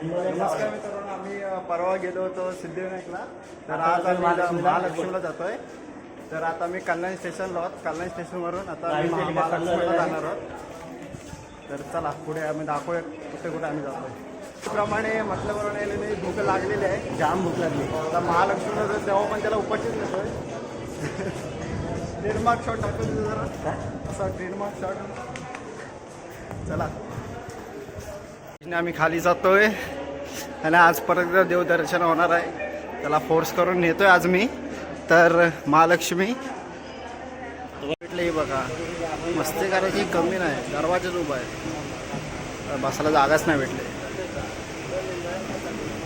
नमस्कार मित्रांनो, आम्ही परवा गेलो होतो सिद्धिविनायकला. तर आज आम्ही महालक्ष्मीला जातोय. तर आता मी कल्याण स्टेशनला आहोत. कल्याण स्टेशनवरून आता आम्ही महालक्ष्मीला जाणार आहोत. तर चला पुढे आम्ही दाखवूया कुठे कुठे आम्ही जातोय. त्याप्रमाणे म्हटल्याप्रमाणे भूक लागलेली आहे, जाम भूक लागली. आता महालक्ष्मीला जर तेव्हा पण त्याला उपाशीच नेतोय. ट्रेडमार्क शॉट टाकून जरा असा ट्रेडमार्क शॉट. चला आम्ही खाली जातोय आणि आज परत देवदर्शन होणार आहे. त्याला फोर्स करून नेतोय आज मी. तर महालक्ष्मी भेटले बघा, मस्ती करायची कमी नाही, दरवाजाच उभा आहे. बसायला जागाच नाही भेटले.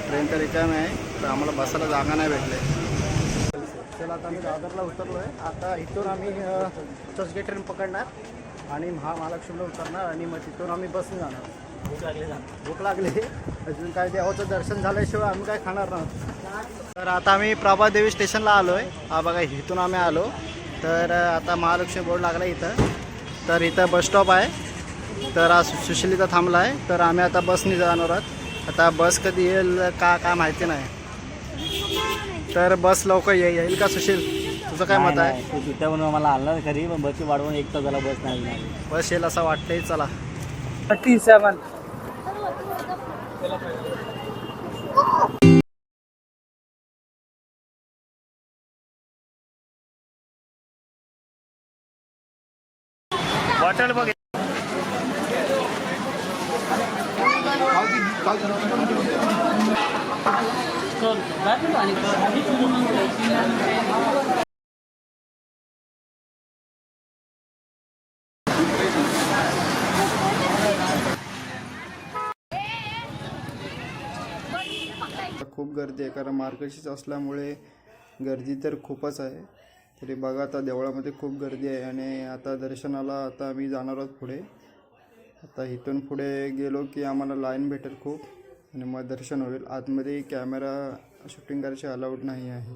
ट्रेन तर रिकामी आहे, तर आम्हाला बसायला जागा नाही भेटले. चला आता आम्ही दादरला उतरलो आहे. आता इथून आम्ही चर्चगेट ट्रेन पकडणार आणि महालक्ष्मीला उतरणार आणि मग तिथून आम्ही बसने जाणार. भूक लागली अजून काय देवाचं दर्शन झाल्याशिवाय आम्ही काय खाणार नव्हतं. तर आता आम्ही प्रभादेवी स्टेशनला आलो आहे. हा बघा, इथून आम्ही आलो. तर आता महालक्ष्मी बोर्ड लागला इथं. तर इथं बस स्टॉप आहे. तर आज सुशील इथं थांबला आहे. तर आम्ही आता बसने जाणार आहोत. आता बस कधी येईल काय माहिती नाही. तर बस लवकर येईल का सुशील? तुझं काय मत आहे? तू तिथं म्हणून मला आणलं खरी, पण बसची वाढवून एक तास झाला बस नाही. बस येईल असं वाटतंय. चला 37 बॉटल बघ. खूप गर्दी आहे, कारण मार्गशीर्ष असल्यामुळे गर्दी तर खूपच आहे. तरी बघा, आता देवळामध्ये खूप गर्दी आहे. आणि आता दर्शनाला आता आम्ही जाणार आहोत पुढे. आता इथून पुढे गेलो की आम्हाला लाईन भेटेल खूप आणि मग दर्शन होईल. आतमध्ये कॅमेरा शूटिंग करायची अलाउड नाही आहे.